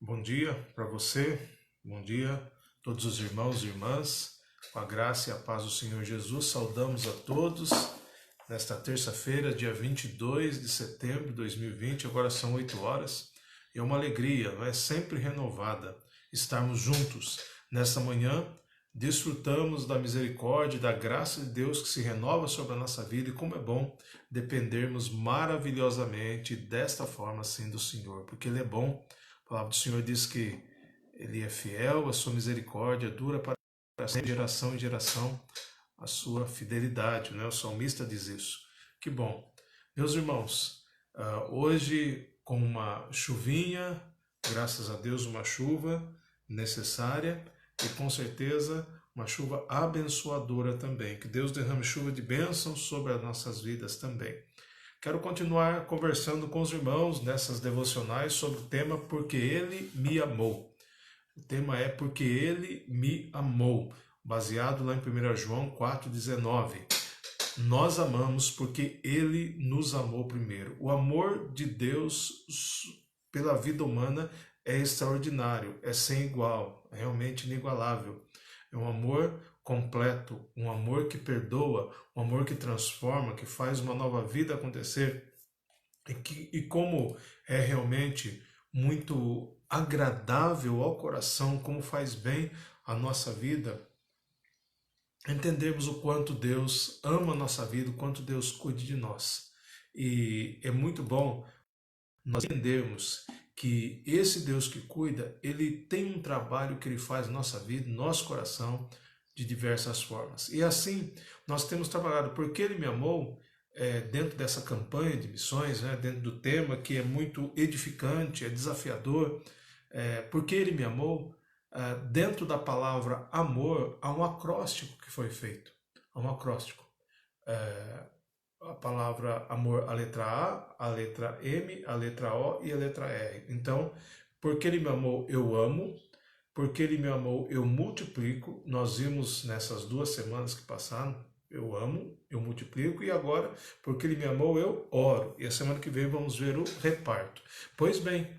Bom dia para você, bom dia todos os irmãos e irmãs, com a graça e a paz do Senhor Jesus, saudamos a todos nesta terça-feira, dia 22 de setembro de 2020, agora são 8 horas, e é uma alegria, não é? Sempre renovada estarmos juntos nesta manhã, desfrutamos da misericórdia e da graça de Deus que se renova sobre a nossa vida, e como é bom dependermos maravilhosamente desta forma assim do Senhor, porque Ele é bom. A palavra do Senhor diz que Ele é fiel, a sua misericórdia dura para sempre, geração em geração, a sua fidelidade, né? O salmista diz isso. Que bom. Meus irmãos, hoje com uma chuvinha, graças a Deus uma chuva necessária e com certeza uma chuva abençoadora também. Que Deus derrame chuva de bênção sobre as nossas vidas também. Quero continuar conversando com os irmãos nessas devocionais sobre o tema Porque Ele me amou. O tema é Porque Ele me amou, baseado lá em 1 João 4,19. Nós amamos porque Ele nos amou primeiro. O amor de Deus pela vida humana é extraordinário, é sem igual, é realmente inigualável. É um amor completo, um amor que perdoa, um amor que transforma, que faz uma nova vida acontecer. E como é realmente muito agradável ao coração, como faz bem a nossa vida, entendermos o quanto Deus ama a nossa vida, o quanto Deus cuida de nós. E é muito bom nós entendermos que esse Deus que cuida, ele tem um trabalho que ele faz na nossa vida, no nosso coração, de diversas formas. E assim, nós temos trabalhado porque ele me amou, dentro dessa campanha de missões, né, dentro do tema que é muito edificante, é desafiador, porque ele me amou, dentro da palavra amor, há um acróstico que foi feito. Há um acróstico. A palavra amor, a letra A letra M, a letra O e a letra R. Então, porque ele me amou, eu amo. Porque ele me amou, eu multiplico. Nós vimos nessas 2 semanas que passaram, eu amo, eu multiplico. E agora, porque ele me amou, eu oro. E a semana que vem vamos ver o reparto. Pois bem,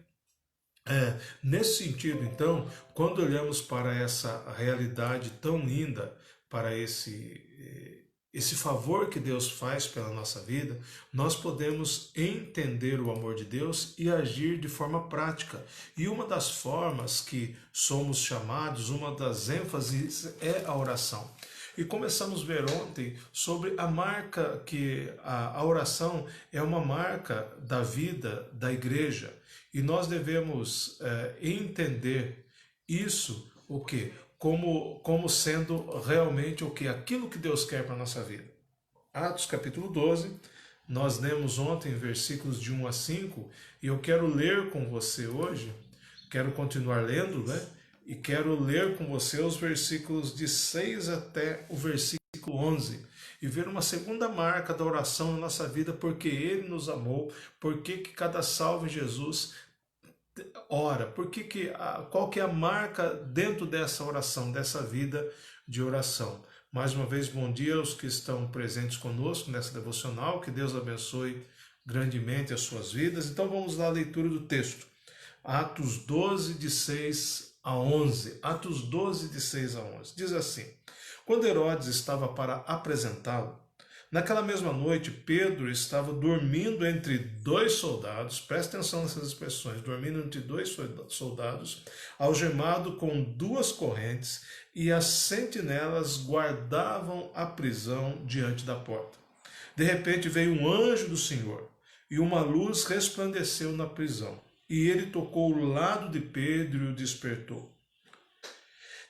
nesse sentido, então, quando olhamos para essa realidade tão linda, para esse favor que Deus faz pela nossa vida, nós podemos entender o amor de Deus e agir de forma prática. E uma das formas que somos chamados, uma das ênfases é a oração. E começamos a ver ontem sobre a marca que a oração é uma marca da vida da igreja. E nós devemos entender isso, o que? Como sendo realmente o que? Aquilo que Deus quer para a nossa vida. Atos capítulo 12, nós lemos ontem versículos de 1 a 5, e eu quero ler com você hoje, quero continuar lendo, né? E quero ler com você os versículos de 6 até o versículo 11 e ver uma segunda marca da oração na nossa vida, porque Ele nos amou, porque que cada salve Jesus ora, qual que é a marca dentro dessa oração, dessa vida de oração. Mais uma vez, bom dia aos que estão presentes conosco nessa devocional, que Deus abençoe grandemente as suas vidas. Então vamos lá à leitura do texto. Atos 12, de 6 a 11. Atos 12, de 6 a 11. Diz assim: Quando Herodes estava para apresentá-lo, naquela mesma noite, Pedro estava dormindo entre 2 soldados, presta atenção nessas expressões, dormindo entre 2 soldados, algemado com 2 correntes, e as sentinelas guardavam a prisão diante da porta. De repente veio um anjo do Senhor, e uma luz resplandeceu na prisão. E ele tocou o lado de Pedro e o despertou,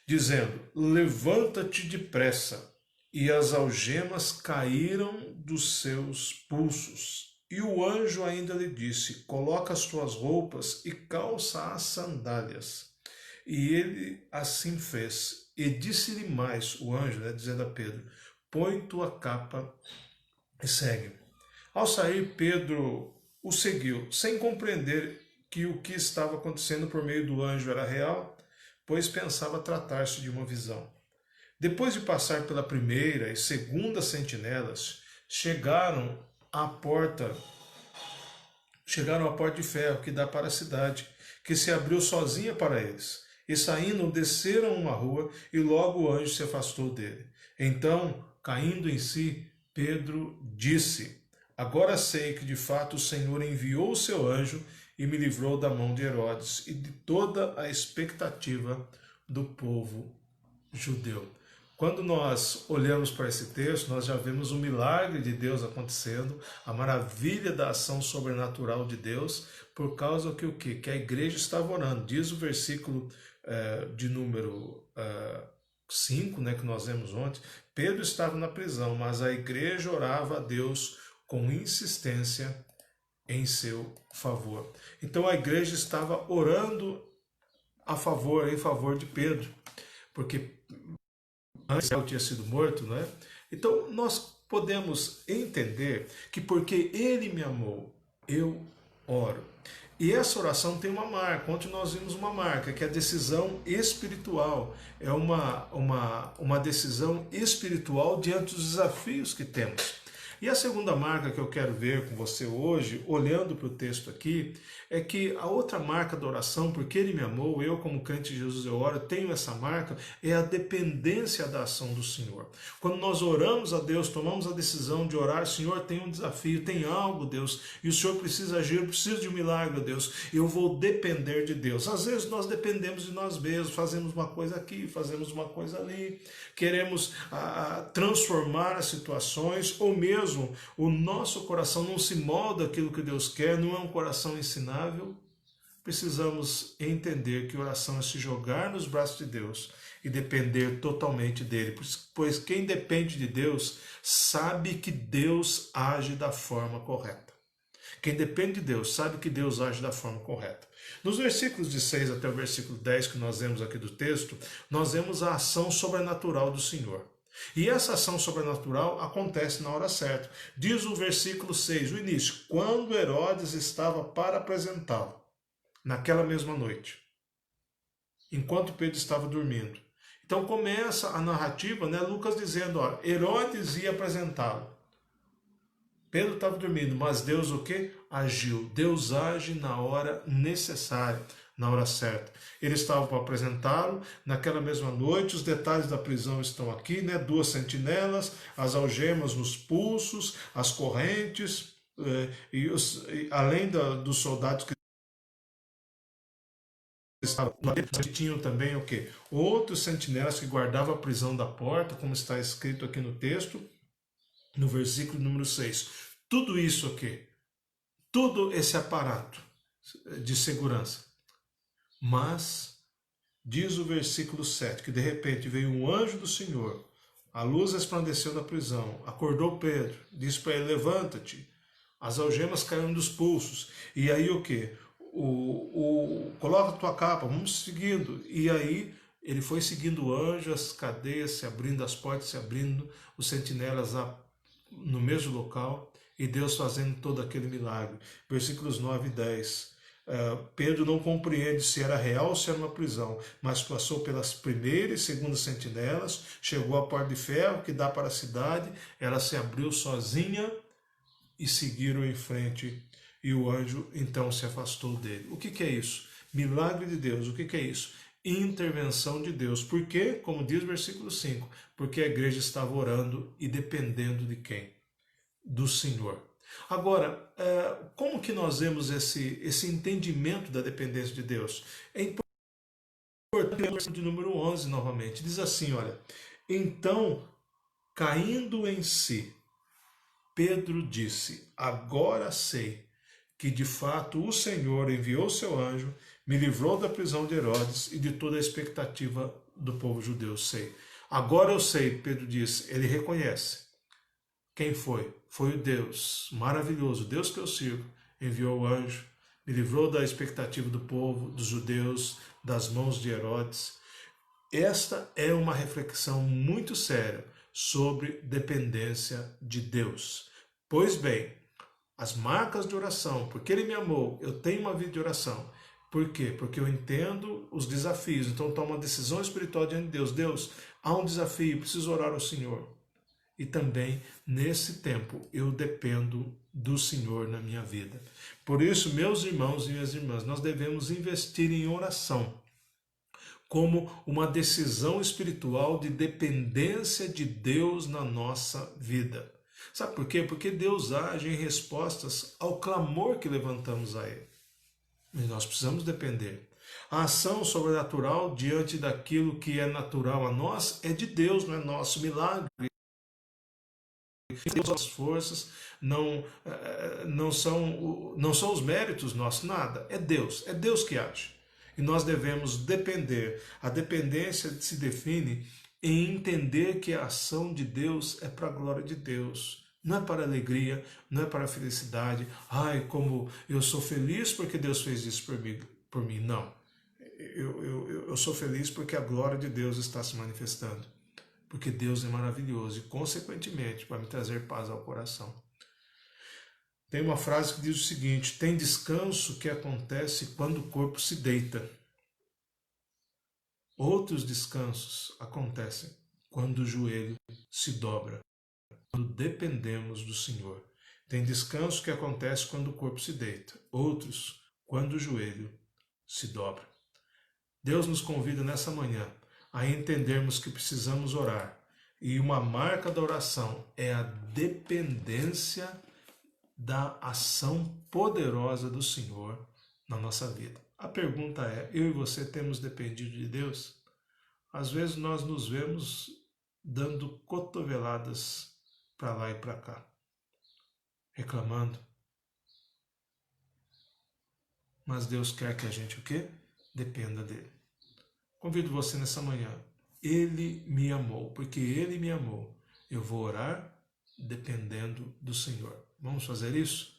dizendo: Levanta-te depressa. E as algemas caíram dos seus pulsos. E o anjo ainda lhe disse: Coloca as tuas roupas e calça as sandálias. E ele assim fez. E disse-lhe mais o anjo, dizendo a Pedro: Põe tua capa e segue-me. Ao sair, Pedro o seguiu, sem compreender que o que estava acontecendo por meio do anjo era real, pois pensava tratar-se de uma visão. Depois de passar pela primeira e segunda sentinelas, chegaram à porta chegaram à porta de ferro que dá para a cidade, que se abriu sozinha para eles. E saindo, desceram uma rua, e logo o anjo se afastou dele. Então, caindo em si, Pedro disse: Agora sei que de fato o Senhor enviou o seu anjo e me livrou da mão de Herodes e de toda a expectativa do povo judeu. Quando nós olhamos para esse texto, nós já vemos o milagre de Deus acontecendo, a maravilha da ação sobrenatural de Deus, por causa que o quê? Que a igreja estava orando. Diz o versículo de número 5, né, que nós vemos ontem, Pedro estava na prisão, mas a igreja orava a Deus com insistência em seu favor. Então a igreja estava orando em favor de Pedro, porque antes ele tinha sido morto, né? Então nós podemos entender que porque ele me amou, eu oro. E essa oração tem uma marca. Ontem nós vimos uma marca, que é a decisão espiritual. É uma decisão espiritual diante dos desafios que temos. E a segunda marca que eu quero ver com você hoje, olhando para o texto aqui, é que a outra marca da oração, porque ele me amou, eu como crente de Jesus eu oro, tenho essa marca, é a dependência da ação do Senhor. Quando nós oramos a Deus, tomamos a decisão de orar, Senhor, tem um desafio, tem algo, Deus, e o Senhor precisa agir, eu preciso de um milagre, Deus, eu vou depender de Deus. Às vezes nós dependemos de nós mesmos, fazemos uma coisa aqui, fazemos uma coisa ali, queremos transformar as situações, ou mesmo o nosso coração não se molda aquilo que Deus quer, não é um coração ensinável. Precisamos entender que oração é se jogar nos braços de Deus e depender totalmente dele, pois quem depende de Deus sabe que Deus age da forma correta. Quem depende de Deus sabe que Deus age da forma correta. Nos versículos de 6 até o versículo 10 que nós vemos aqui do texto, nós vemos a ação sobrenatural do Senhor. E essa ação sobrenatural acontece na hora certa. Diz o versículo 6, o início: quando Herodes estava para apresentá-lo, naquela mesma noite, enquanto Pedro estava dormindo. Então começa a narrativa, né, Lucas dizendo, ó, Herodes ia apresentá-lo. Pedro estava dormindo, mas Deus o quê? Agiu. Deus age na hora necessária, na hora certa. Eles estavam para apresentá-lo naquela mesma noite. Os detalhes da prisão estão aqui, né? 2 sentinelas, as algemas nos pulsos, as correntes, além dos soldados que estavam lá dentro, tinham também o quê? Outros sentinelas que guardavam a prisão da porta, como está escrito aqui no texto, no versículo número 6. Tudo isso aqui, todo esse aparato de segurança. Mas, diz o versículo 7, que de repente veio um anjo do Senhor, a luz resplandeceu na prisão, acordou Pedro, disse para ele, levanta-te, as algemas caíram dos pulsos, e aí o quê? Coloca a tua capa, vamos seguindo, e aí ele foi seguindo o anjo, as cadeias se abrindo, as portas se abrindo, os sentinelas no mesmo local, e Deus fazendo todo aquele milagre. Versículos 9 e 10. Pedro não compreende se era real ou se era uma prisão, mas passou pelas primeiras e segundas sentinelas, chegou à porta de ferro que dá para a cidade, ela se abriu sozinha e seguiram em frente, e o anjo então se afastou dele. O que é isso? Milagre de Deus. O que é isso? Intervenção de Deus. Por quê? Como diz o versículo 5, porque a igreja estava orando e dependendo de quem? Do Senhor. Agora, como que nós vemos esse entendimento da dependência de Deus? É importante, de número 11 novamente, diz assim, olha, então, caindo em si, Pedro disse, agora sei que de fato o Senhor enviou seu anjo, me livrou da prisão de Herodes e de toda a expectativa do povo judeu, sei. Agora eu sei, Pedro disse, ele reconhece. Quem foi? Foi o Deus maravilhoso, o Deus que eu sirvo, enviou o anjo, me livrou da expectativa do povo, dos judeus, das mãos de Herodes. Esta é uma reflexão muito séria sobre dependência de Deus. Pois bem, as marcas de oração, porque ele me amou, eu tenho uma vida de oração. Por quê? Porque eu entendo os desafios, então eu tomo uma decisão espiritual diante de Deus. Deus, há um desafio, preciso orar ao Senhor. e também nesse tempo eu dependo do Senhor na minha vida. Por isso, meus irmãos e minhas irmãs, nós devemos investir em oração como uma decisão espiritual de dependência de Deus na nossa vida. Sabe por quê? Porque Deus age em respostas ao clamor que levantamos a Ele. E nós precisamos depender. A ação sobrenatural diante daquilo que é natural a nós é de Deus, não é nosso milagre. As forças não são os méritos nossos, nada. É Deus que age. E nós devemos depender. A dependência se define em entender que a ação de Deus é para a glória de Deus. Não é para alegria, não é para felicidade. Ai, como eu sou feliz porque Deus fez isso por mim. Não. Eu sou feliz porque a glória de Deus está se manifestando. Porque Deus é maravilhoso e, consequentemente, vai me trazer paz ao coração. Tem uma frase que diz o seguinte: tem descanso que acontece quando o corpo se deita. Outros descansos acontecem quando o joelho se dobra, quando dependemos do Senhor. Tem descanso que acontece quando o corpo se deita. Outros, quando o joelho se dobra. Deus nos convida nessa manhã a entendermos que precisamos orar. E uma marca da oração é a dependência da ação poderosa do Senhor na nossa vida. A pergunta é, eu e você temos dependido de Deus? Às vezes nós nos vemos dando cotoveladas para lá e para cá, reclamando. Mas Deus quer que a gente o quê? Dependa dele. Convido você nessa manhã. Ele me amou, porque Ele me amou. Eu vou orar dependendo do Senhor. Vamos fazer isso?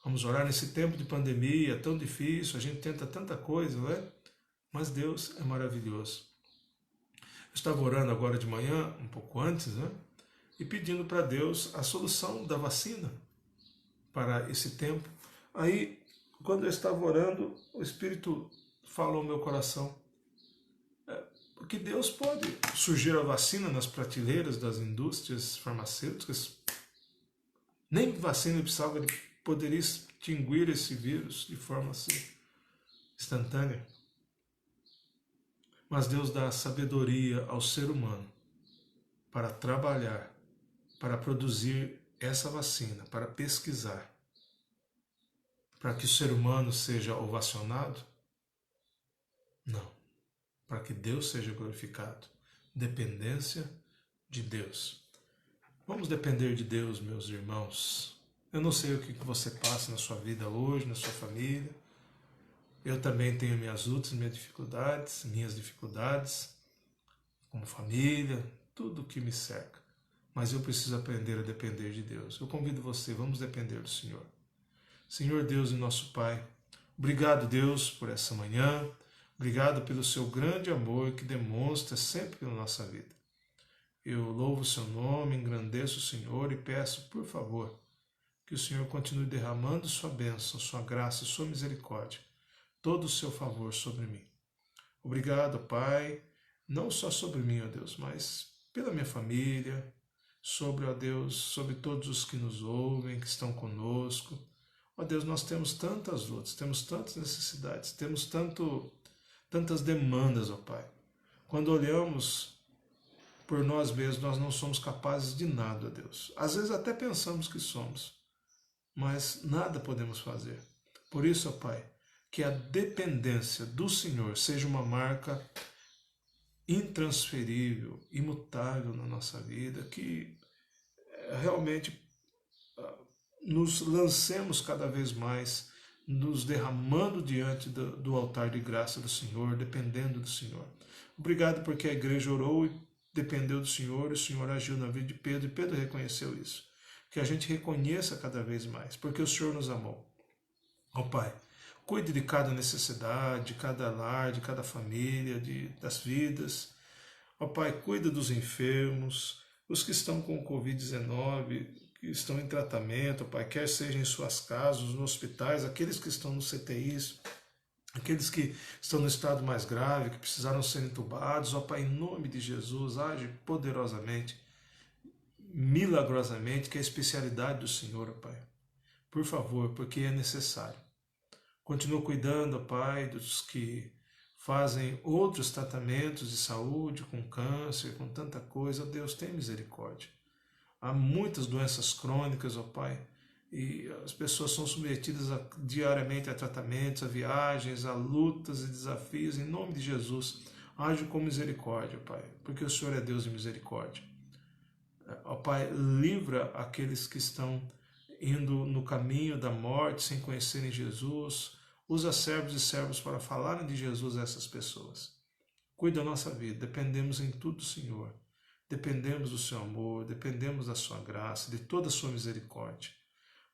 Vamos orar nesse tempo de pandemia, tão difícil, a gente tenta tanta coisa, não é? Mas Deus é maravilhoso. Eu estava orando agora de manhã, um pouco antes, né? E pedindo para Deus a solução da vacina para esse tempo. Aí, quando eu estava orando, o Espírito falou ao meu coração, porque Deus pode surgir a vacina nas prateleiras das indústrias farmacêuticas. Nem vacina precisava, ele poderia extinguir esse vírus de forma assim, instantânea. Mas Deus dá sabedoria ao ser humano para trabalhar, para produzir essa vacina, para pesquisar, para que o ser humano seja ovacionado? Não. Para que Deus seja glorificado. Dependência de Deus. Vamos depender de Deus, meus irmãos. Eu não sei o que você passa na sua vida hoje, na sua família. Eu também tenho minhas lutas, minhas dificuldades, como família, tudo que me cerca. Mas eu preciso aprender a depender de Deus. Eu convido você, vamos depender do Senhor. Senhor Deus e nosso Pai, obrigado, Deus, por essa manhã. Obrigado pelo seu grande amor que demonstra sempre pela nossa vida. Eu louvo o seu nome, engrandeço o Senhor e peço, por favor, que o Senhor continue derramando sua bênção, sua graça, sua misericórdia, todo o seu favor sobre mim. Obrigado, Pai, não só sobre mim, ó Deus, mas pela minha família, sobre, ó Deus, sobre todos os que nos ouvem, que estão conosco. Ó Deus, nós temos tantas lutas, temos tantas necessidades, temos tantas demandas, ó Pai. Quando olhamos por nós mesmos, nós não somos capazes de nada, ó Deus. Às vezes até pensamos que somos, mas nada podemos fazer. Por isso, ó Pai, que a dependência do Senhor seja uma marca intransferível, imutável na nossa vida, que realmente nos lancemos cada vez mais, nos derramando diante do altar de graça do Senhor, dependendo do Senhor. Obrigado porque a igreja orou e dependeu do Senhor, e o Senhor agiu na vida de Pedro, e Pedro reconheceu isso. Que a gente reconheça cada vez mais, porque o Senhor nos amou. Ó Pai, cuide de cada necessidade, de cada lar, de cada família, das vidas. Ó Pai, cuida dos enfermos, os que estão com Covid-19, que estão em tratamento, ó Pai, quer seja em suas casas, nos hospitais, aqueles que estão nos CTIs, aqueles que estão no estado mais grave, que precisaram ser entubados, ó Pai, em nome de Jesus, age poderosamente. milagrosamente, que é a especialidade do Senhor, ó Pai. Por favor, porque é necessário. Continua cuidando, ó Pai, dos que fazem outros tratamentos de saúde, com câncer, com tanta coisa. Ó Deus, tem misericórdia. Há muitas doenças crônicas, ó Pai, e as pessoas são submetidas diariamente a tratamentos, a viagens, a lutas e desafios. Em nome de Jesus, age com misericórdia, Pai, porque o Senhor é Deus de misericórdia. Ó Pai, livra aqueles que estão indo no caminho da morte sem conhecerem Jesus. Usa servos e servos para falarem de Jesus a essas pessoas. Cuida da nossa vida, dependemos em tudo do Senhor. Dependemos do seu amor, dependemos da sua graça, de toda a sua misericórdia.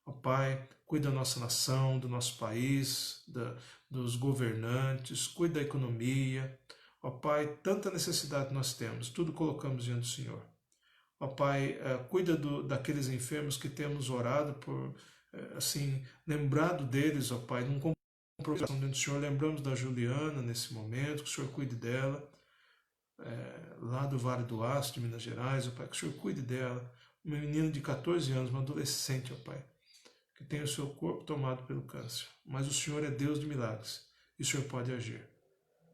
Ó Pai, cuida da nossa nação, do nosso país, dos governantes, cuida da economia. Ó Pai, tanta necessidade nós temos, tudo colocamos diante do Senhor. Ó Pai, cuida daqueles enfermos que temos orado por, assim, lembrado deles, ó Pai, num compromisso diante do Senhor. Lembramos da Juliana nesse momento, que o Senhor cuide dela, lá do Vale do Aço, de Minas Gerais, ó Pai, que o Senhor cuide dela. Uma menina de 14 anos, uma adolescente, ó Pai, que tem o seu corpo tomado pelo câncer. Mas o Senhor é Deus de milagres, e o Senhor pode agir.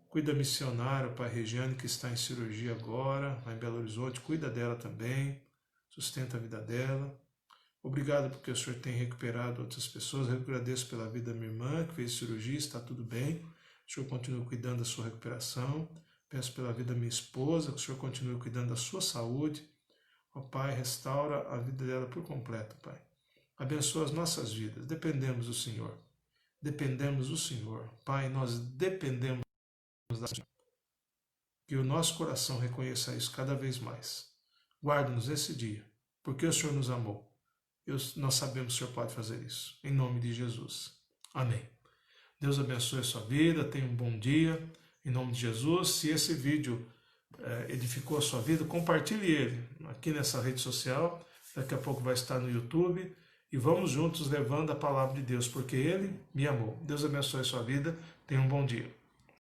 Cuida da missionária, Pai, Regiane, que está em cirurgia agora, lá em Belo Horizonte. Cuida dela também, sustenta a vida dela. Obrigado porque o Senhor tem recuperado outras pessoas. Eu agradeço pela vida da minha irmã, que fez cirurgia, está tudo bem. O Senhor continua cuidando da sua recuperação. Peço pela vida da minha esposa, que o Senhor continue cuidando da sua saúde. Ó Pai, restaura a vida dela por completo, Pai. Abençoa as nossas vidas. Dependemos do Senhor. Dependemos do Senhor. Pai, nós dependemos da Senhor. Que o nosso coração reconheça isso cada vez mais. Guarde-nos esse dia, porque o Senhor nos amou. Nós sabemos que o Senhor pode fazer isso. Em nome de Jesus. Amém. Deus abençoe a sua vida. Tenha um bom dia. Em nome de Jesus. Se esse vídeo edificou a sua vida, compartilhe ele aqui nessa rede social. Daqui a pouco vai estar no YouTube. E vamos juntos levando a palavra de Deus, porque Ele me amou. Deus abençoe a sua vida. Tenha um bom dia.